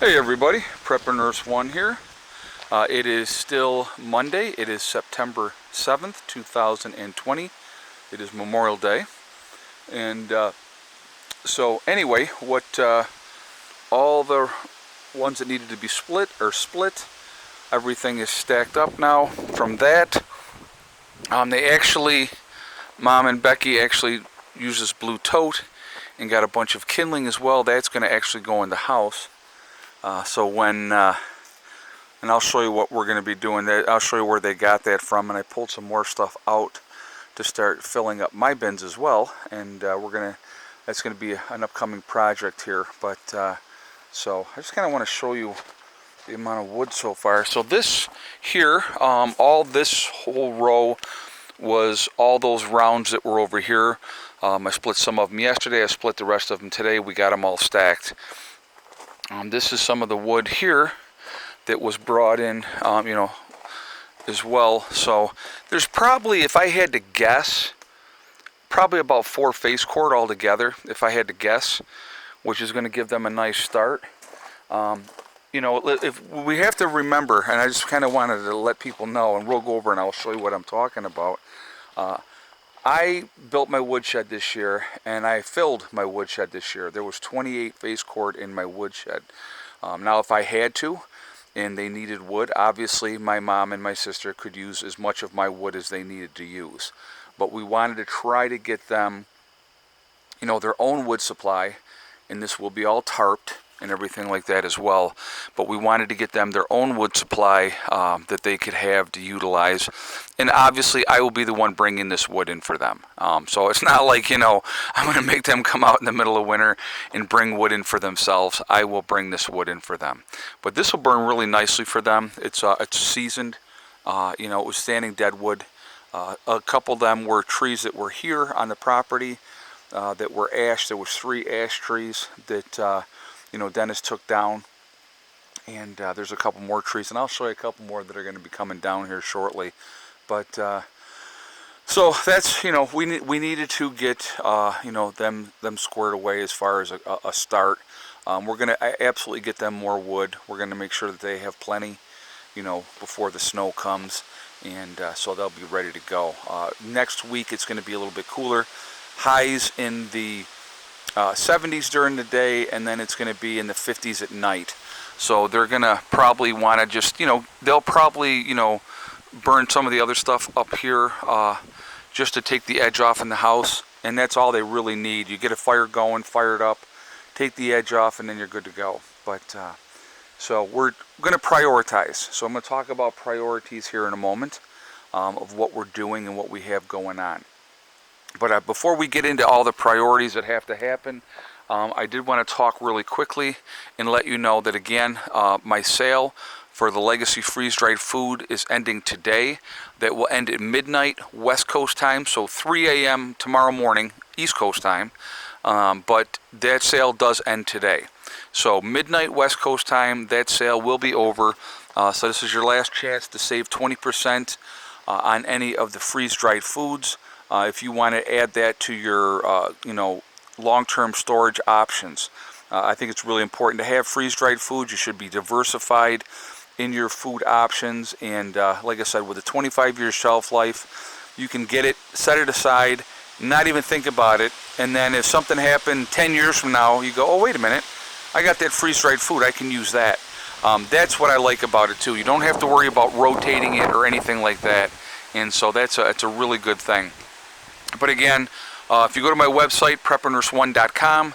Hey everybody, Prepper Nurse 1 here. It is still Monday. It is September 7th, 2020. It is Memorial Day. And so anyway, all the ones that needed to be split are split. Everything is stacked up now from that. Mom and Becky actually used this blue tote and got a bunch of kindling as well. That's going to actually go in the house. And I'll show you what we're going to be doing. I'll show you where they got that from, and I pulled some more stuff out to start filling up my bins as well. And that's going to be an upcoming project here. So I just kind of want to show you the amount of wood so far. So this here, all this whole row was all those rounds that were over here. I split some of them yesterday. I split the rest of them today. We got them all stacked. This is some of the wood here that was brought in, as well. So there's probably, if I had to guess, probably about 4 face cord altogether, if I had to guess, which is going to give them a nice start. If we have to remember, and I just kind of wanted to let people know, and we'll go over and I'll show you what I'm talking about. I built my woodshed this year, and I filled my woodshed this year. There was 28 face cord in my woodshed. Now, if I had to, and they needed wood, obviously my mom and my sister could use as much of my wood as they needed to use. But we wanted to try to get them, their own wood supply, and this will be all tarped and everything like that as well. But we wanted to get them their own wood supply that they could have to utilize. And obviously I will be the one bringing this wood in for them. So it's not like, I'm going to make them come out in the middle of winter and bring wood in for themselves. I will bring this wood in for them. But this will burn really nicely for them. It's seasoned. It was standing dead wood. A couple of them were trees that were here on the property that were ash. There was 3 ash trees that Dennis took down, and there's a couple more trees, and I'll show you a couple more that are going to be coming down here shortly. But so that's, we needed to get them squared away as far as a start. We're going to absolutely get them more wood. We're going to make sure that they have plenty, before the snow comes, and so they'll be ready to go. Next week it's going to be a little bit cooler. Highs in the 70s during the day, and then it's going to be in the 50s at night. So they're going to probably want to just, they'll probably, burn some of the other stuff up here just to take the edge off in the house. And that's all they really need. You get a fire going, fire it up, take the edge off, and then you're good to go. But so we're going to prioritize. So I'm going to talk about priorities here in a moment of what we're doing and what we have going on. But before we get into all the priorities that have to happen, I did want to talk really quickly and let you know that, again, my sale for the Legacy freeze-dried food is ending today. That will end at midnight West Coast time, so 3 a.m. tomorrow morning East Coast time. But that sale does end today. So midnight West Coast time, that sale will be over. So this is your last chance to save 20% on any of the freeze-dried foods. If you want to add that to your, long-term storage options. I think it's really important to have freeze-dried food. You should be diversified in your food options. And like I said, with a 25-year shelf life, you can get it, set it aside, not even think about it. And then if something happened 10 years from now, you go, oh, wait a minute, I got that freeze-dried food. I can use that. That's what I like about it, too. You don't have to worry about rotating it or anything like that. And so it's a really good thing. But again, if you go to my website, preppernurse1.com,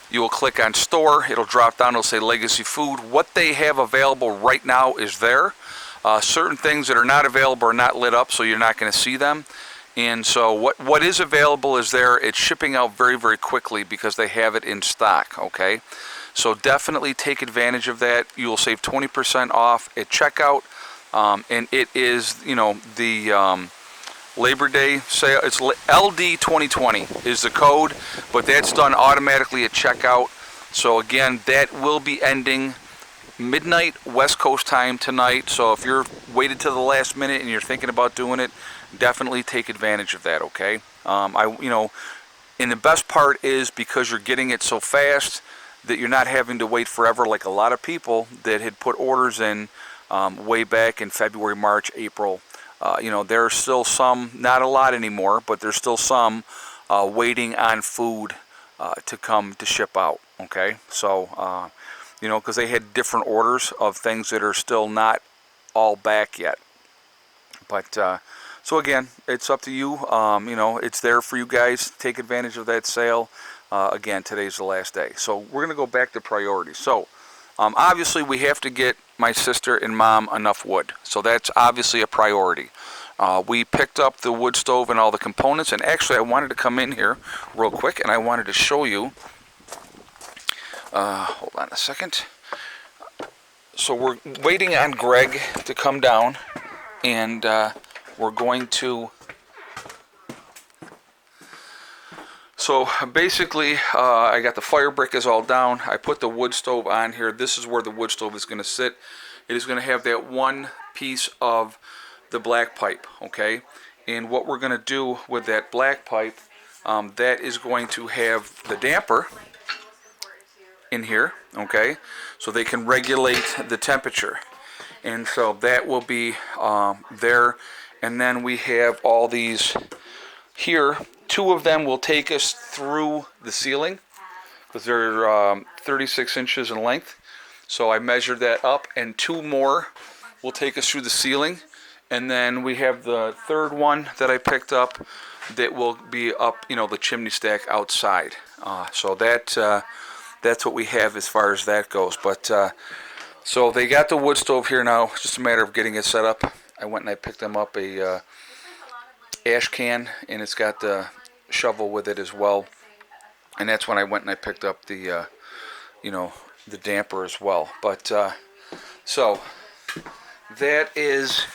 you will click on store. It'll drop down. It'll say Legacy Food. What they have available right now is there. Certain things that are not available are not lit up, so you're not going to see them. And so what is available is there. It's shipping out very, very quickly because they have it in stock, okay? So definitely take advantage of that. You will save 20% off at checkout. And it is, the Labor Day sale. It's LD 2020 is the code, but that's done automatically at checkout. So again, that will be ending midnight West Coast time tonight. So if you're waited to the last minute and you're thinking about doing it, definitely take advantage of that. Okay. And the best part is because you're getting it so fast, that you're not having to wait forever like a lot of people that had put orders in way back in February, March, April. You know, there are still some, not a lot anymore, but there's still some waiting on food to come to ship out. Okay, so you know, because they had different orders of things that are still not all back yet. But so again, it's up to you. You know, it's there for you guys. Take advantage of that sale. Again, today's the last day. So we're going to go back to priorities. So obviously we have to get my sister and mom enough wood. So that's obviously a priority. We picked up the wood stove and all the components. And actually I wanted to come in here real quick and I wanted to show you. Hold on a second. So we're waiting on Greg to come down. And we're going to, so basically I got the fire brick is all down. I put the wood stove on here. This is where the wood stove is going to sit. It is going to have that one piece of the black pipe, okay? And what we're going to do with that black pipe, that is going to have the damper in here, okay? So they can regulate the temperature. And so that will be there. And then we have all these here. 2 of them will take us through the ceiling because they're 36 inches in length. So I measured that up, and 2 more will take us through the ceiling. And then we have the 3rd one that I picked up that will be up, you know, the chimney stack outside. So that's what we have as far as that goes. But so they got the wood stove here now. It's just a matter of getting it set up. I went and I picked them up a ash can, and it's got the shovel with it as well. And that's when I went and I picked up the, you know, the damper as well. But so that is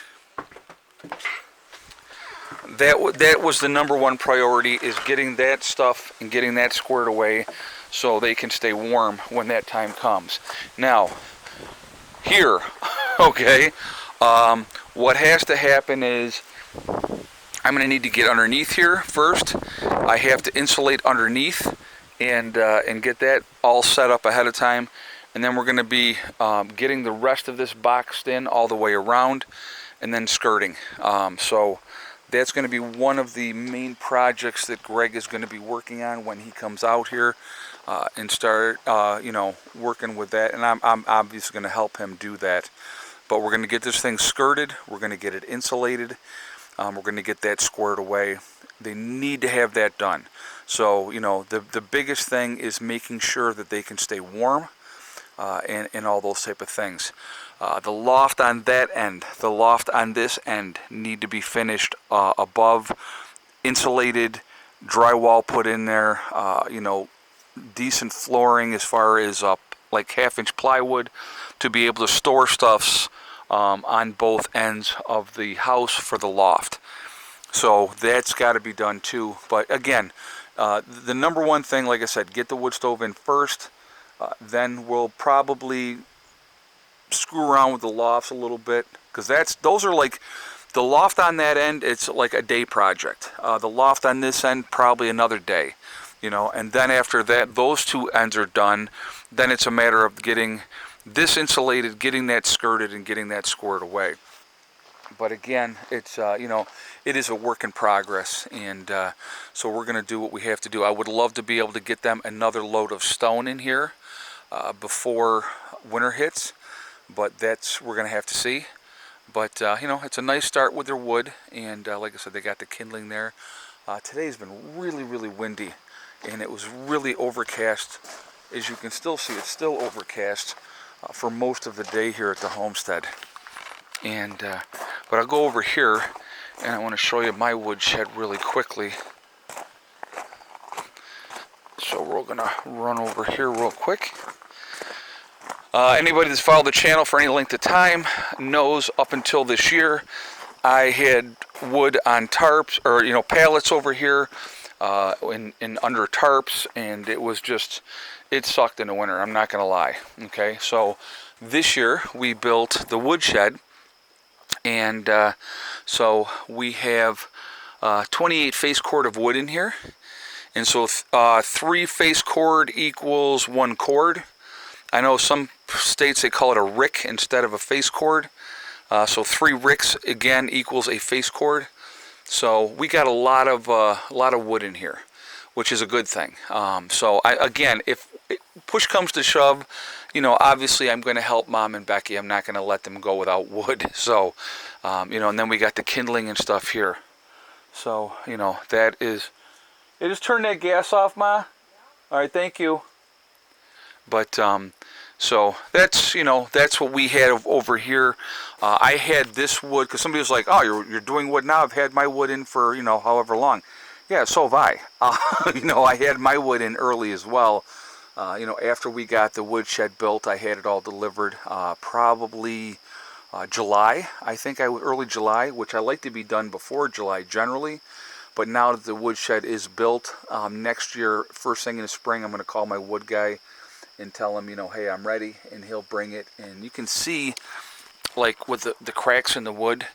that was the number one priority, is getting that stuff and getting that squared away so they can stay warm when that time comes. Now, here, okay, what has to happen is I'm going to need to get underneath here first. I have to insulate underneath and get that all set up ahead of time. And then we're going to be getting the rest of this boxed in all the way around and then skirting. So that's going to be one of the main projects that Greg is going to be working on when he comes out here and start, you know, working with that. And I'm obviously going to help him do that. But we're going to get this thing skirted. We're going to get it insulated. We're going to get that squared away. They need to have that done. So, you know, the biggest thing is making sure that they can stay warm and all those type of things. The loft on that end, the loft on this end need to be finished above, insulated, drywall put in there, you know, decent flooring as far as like 1/2-inch plywood to be able to store stuffs on both ends of the house for the loft. So that's got to be done too. But again, the number one thing, like I said, get the wood stove in first. Then we'll probably screw around with the lofts a little bit, because those are like the loft on that end. It's like a day project. The loft on this end probably another day, you know. And then after that, those 2 ends are done. Then it's a matter of getting this insulated, getting that skirted, and getting that squared away. But again, it's you know, it is a work in progress, and so we're going to do what we have to do. I would love to be able to get them another load of stone in here before winter hits, but we're going to have to see. But you know, it's a nice start with their wood, and like I said, they got the kindling there. Today's been really, really windy, and it was really overcast. As you can still see, it's still overcast for most of the day here at the homestead. And but I'll go over here, and I want to show you my woodshed really quickly. So we're going to run over here real quick. Anybody that's followed the channel for any length of time knows up until this year I had wood on tarps, or, you know, pallets over here in under tarps, and it sucked in the winter, I'm not going to lie. Okay, so this year we built the woodshed, and so we have 28 face cord of wood in here, And so 3 face cord equals 1 cord. I know some states they call it a rick instead of a face cord. So 3 ricks again equals a face cord. So we got a lot of wood in here, which is a good thing. So again, if push comes to shove, you know, obviously I'm going to help Mom and Becky. I'm not going to let them go without wood. So, you know, and then we got the kindling and stuff here. So, you know, that is. Hey, just turn that gas off, Ma. All right, thank you. But so that's, you know, that's what we had over here. I had this wood because somebody was like, "Oh, you're doing wood now." I've had my wood in for, you know, however long. Yeah, so have I. You know, I had my wood in early as well. You know, after we got the woodshed built, I had it all delivered probably July. I think early July, which I like to be done before July generally. But now that the woodshed is built, next year, first thing in the spring, I'm going to call my wood guy and tell him, you know, hey, I'm ready, and he'll bring it. And you can see, like with the cracks in the wood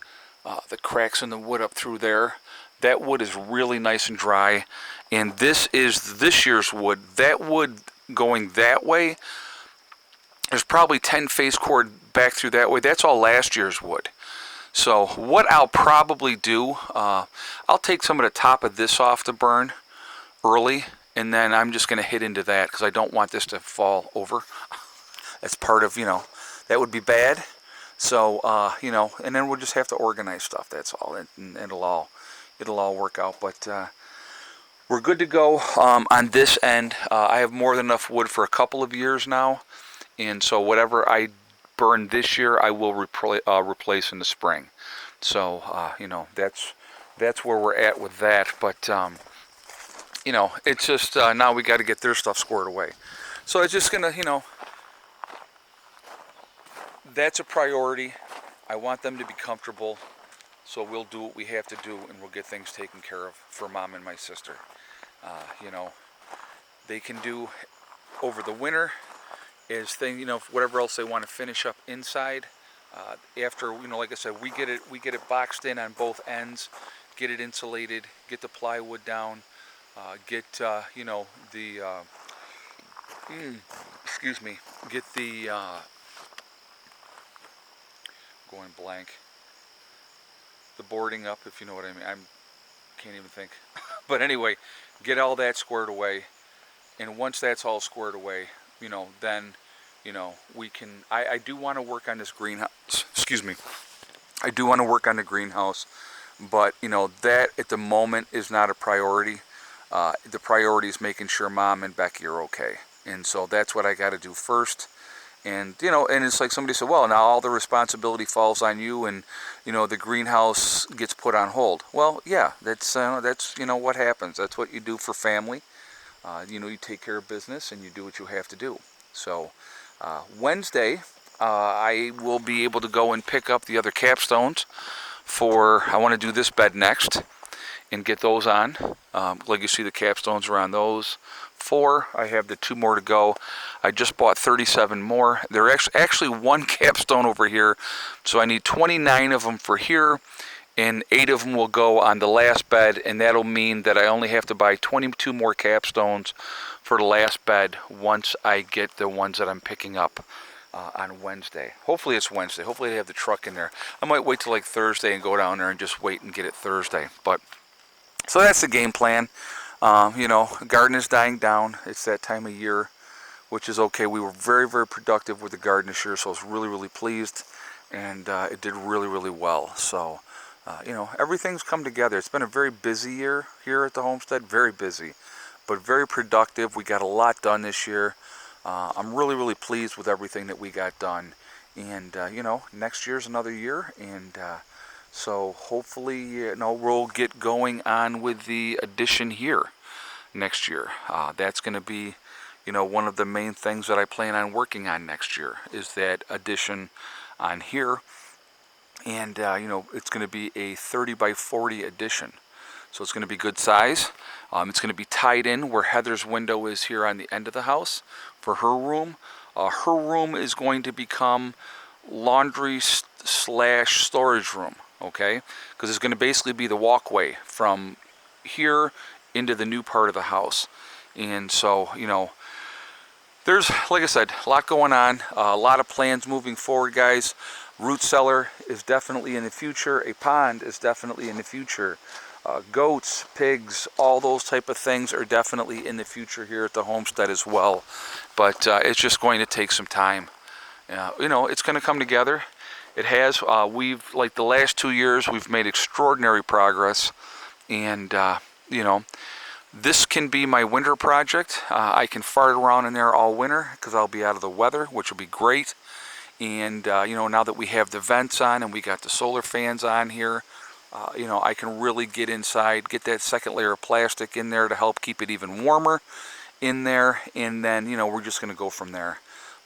up through there, that wood is really nice and dry. And this is this year's wood. That wood going that way, there's probably 10 face cord back through that way. That's all last year's wood. So what I'll probably do, I'll take some of the top of this off to burn early, and then I'm just going to hit into that because I don't want this to fall over. That's part of, you know, that would be bad. So, you know, and then we'll just have to organize stuff, that's all, and it'll all work out. But we're good to go on this end. I have more than enough wood for a couple of years now, and so whatever I burn this year, I will replace in the spring. So you know, that's where we're at with that. But you know, it's just now we got to get their stuff squared away. So it's just gonna, you know, that's a priority. I want them to be comfortable, so we'll do what we have to do, and we'll get things taken care of for Mom and my sister. You know, they can do over the winter is thing, you know, whatever else they want to finish up inside. After, you know, like I said, we get it boxed in on both ends, get it insulated, get the plywood down, get you know, the excuse me, get the going blank, the boarding up, if you know what I mean. Can't even think. But anyway, get all that squared away, and once that's all squared away, you know, then, you know, we can, I do want to work on this greenhouse, excuse me, I do want to work on the greenhouse, but, you know, that at the moment is not a priority. The priority is making sure Mom and Becky are okay, and so that's what I got to do first. And, you know, and it's like somebody said, well, now all the responsibility falls on you, and, you know, the greenhouse gets put on hold. Well, yeah, that's you know, what happens. That's what you do for family. You know, you take care of business and you do what you have to do. So Wednesday, I will be able to go and pick up the other capstones for, I want to do this bed next and get those on. Like you see, the capstones are on those 4. I have the 2 more to go. I just bought 37 more. There actually 1 capstone over here, so I need 29 of them for here, and 8 of them will go on the last bed, and that'll mean that I only have to buy 22 more capstones for the last bed once I get the ones that I'm picking up on Wednesday. Hopefully it's Wednesday. Hopefully they have the truck in there. I might wait till like Thursday and go down there and just wait and get it Thursday. But so that's the game plan. You know, the garden is dying down. It's that time of year, which is okay. We were very, very productive with the garden this year, so I was really, really pleased, and it did really, really well. So, you know, everything's come together. It's been a very busy year here at the homestead, very busy, but very productive. We got a lot done this year. I'm really, really pleased with everything that we got done, and you know, next year's another year, and so hopefully, you know, we'll get going on with the addition here next year. That's going to be, you know, one of the main things that I plan on working on next year is that addition on here. And, you know, it's going to be a 30 by 40 addition. So it's going to be good size. It's going to be tied in where Heather's window is here on the end of the house for her room. Her room is going to become laundry / storage room, okay? Because it's going to basically be the walkway from here into the new part of the house. And so, you know, there's, like I said, a lot going on, a lot of plans moving forward, guys. Root cellar is definitely in the future. A pond is definitely in the future. Goats, pigs, all those type of things are definitely in the future here at the homestead as well. But it's just going to take some time. You know, it's going to come together. It has. We've, like the last 2 years, we've made extraordinary progress. And, you know, this can be my winter project. I can fart around in there all winter because I'll be out of the weather, which will be great. And, you know, now that we have the vents on and we got the solar fans on here, you know, I can really get inside, get that second layer of plastic in there to help keep it even warmer in there. And then, you know, we're just going to go from there.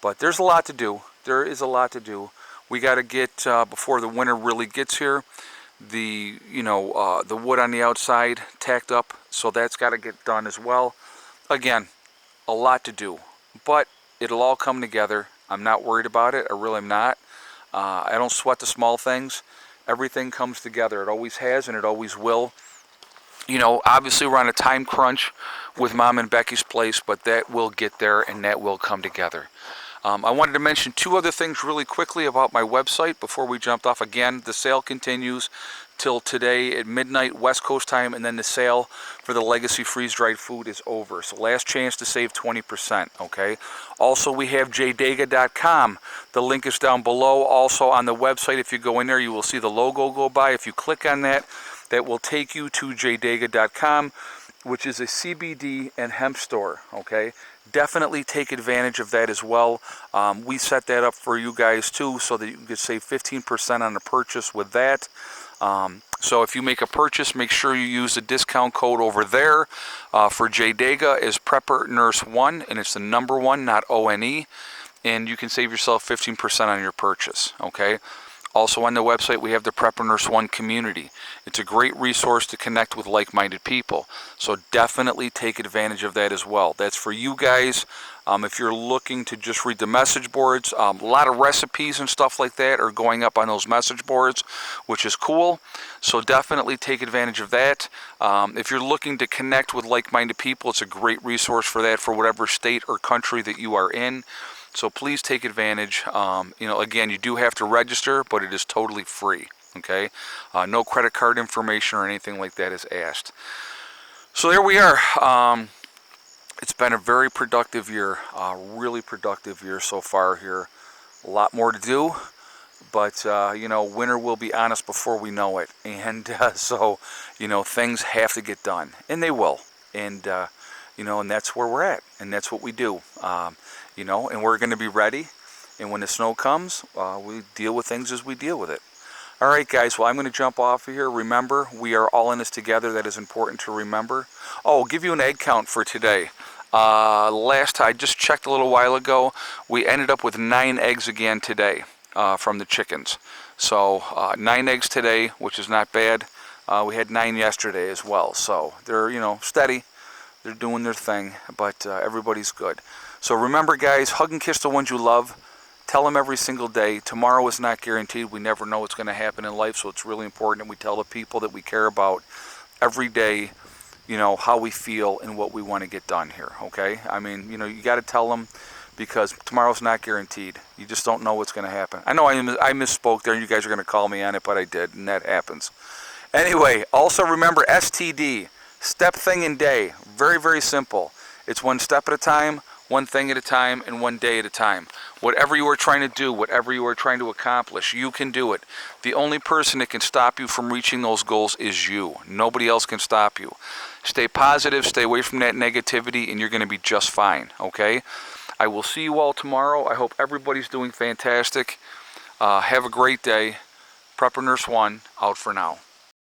But there's a lot to do. There is a lot to do. We got to get, before the winter really gets here, the, you know, the wood on the outside tacked up. So that's got to get done as well. Again, a lot to do. But it'll all come together. I'm not worried about it. I really am not. I don't sweat the small things. Everything comes together. It always has and it always will. You know, obviously we're on a time crunch with Mom and Becky's place, but that will get there and that will come together. I wanted to mention 2 other things really quickly about my website before we jumped off. Again, the sale continues till today at midnight West Coast time, and then the sale for the Legacy freeze-dried food is over. So last chance to save 20%, okay? Also, we have jdega.com. The link is down below. Also on the website, if you go in there, you will see the logo go by. If you click on that, that will take you to jdega.com, which is a CBD and hemp store, okay? Definitely take advantage of that as well. We set that up for you guys too, so that you can save 15% on the purchase with that. So if you make a purchase, make sure you use the discount code over there for JDega is Prepper Nurse 1, and it's the number 1, not ONE, and you can save yourself 15% on your purchase, okay? Also on the website, we have the Prepper Nurse 1 community. It's a great resource to connect with like-minded people. So definitely take advantage of that as well. That's for you guys. If you're looking to just read the message boards, a lot of recipes and stuff like that are going up on those message boards, which is cool. So definitely take advantage of that. If you're looking to connect with like-minded people, it's a great resource for that for whatever state or country that you are in. So please take advantage. You know, again, you do have to register, but it is totally free, okay? No credit card information or anything like that is asked. So there we are. It's been a very productive year, really productive year so far here. A lot more to do, but, you know, winter will be on us before we know it. And so, you know, things have to get done, and they will. And, you know, and that's where we're at, and that's what we do. You know, and we're going to be ready, and when the snow comes, we deal with things as we deal with it. All right, guys, well, I'm going to jump off of here. Remember, we are all in this together. That is important to remember. Oh, I'll give you an egg count for today. Last I just checked a little while ago, we ended up with 9 eggs again today from the chickens. So 9 eggs today, which is not bad. We had 9 yesterday as well. So they're, you know, steady. They're doing their thing, but everybody's good. So remember, guys, hug and kiss the ones you love. Tell them every single day. Tomorrow is not guaranteed. We never know what's going to happen in life, so it's really important that we tell the people that we care about every day, you know, how we feel and what we want to get done here, okay? I mean, you know, you got to tell them because tomorrow's not guaranteed. You just don't know what's going to happen. I know I misspoke there, and you guys are going to call me on it, but I did, and that happens. Anyway, also remember STD, step, thing, and day. Very, very simple. It's one step at a time, one thing at a time, and one day at a time. Whatever you are trying to do, whatever you are trying to accomplish, you can do it. The only person that can stop you from reaching those goals is you. Nobody else can stop you. Stay positive, stay away from that negativity, and you're going to be just fine, okay? I will see you all tomorrow. I hope everybody's doing fantastic. Have a great day. Prepper Nurse 1, out for now.